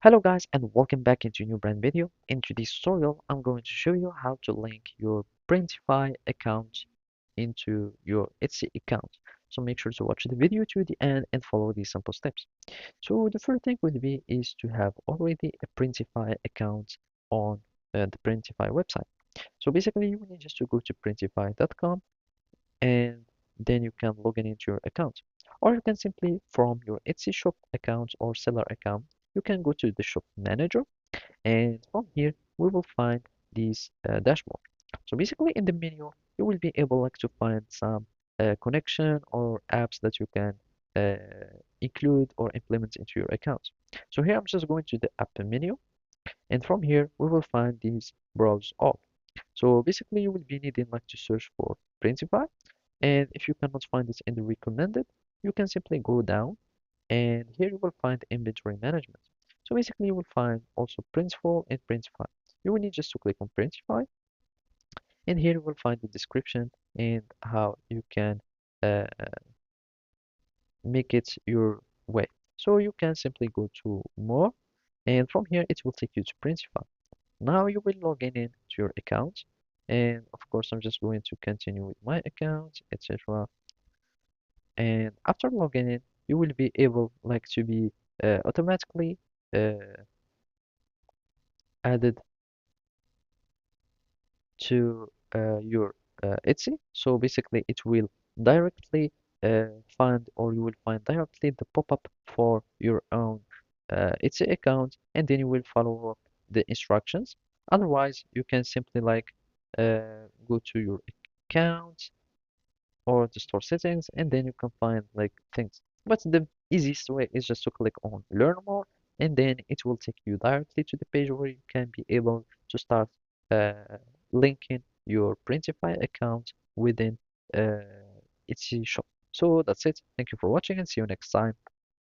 Hello guys and welcome back into a new brand video. In today's tutorial, I'm going to show you how to link your Printify account into your Etsy account. So make sure to watch the video to the end and follow these simple steps. So the first thing would be is to have already a Printify account on the Printify website. So basically you need just to go to printify.com and then you can log in into your account. Or you can simply from your Etsy shop account or seller account, you can go to the shop manager and from here we will find this dashboard. So basically in the menu you will be able to find some connection or apps that you can uh, include or implement into your account. So here I'm just going to the app menu and from here we will find these browse all. So basically you will be needing to search for Printify, and if you cannot find it in the recommended you can simply go down and here you will find inventory management. So basically you will find also Printful and Printify. You will need just to click on Printify and here you will find the description and how you can uh, make it your way. So you can simply go to more and from here it will take you to Printify. Now you will log in to your account and of course I'm just going to continue with my account, etc. And after logging in you will be able to be automatically uh, added to your Etsy. So basically, it will directly find, or you will find directly the pop-up for your own Etsy account, and then you will follow up the instructions. Otherwise, you can simply go to your account or the store settings and then you can find things, but the easiest way is just to click on learn more and then it will take you directly to the page where you can be able to start uh, linking your Printify account within uh, Etsy shop. So that's it. Thank you for watching and see you next time.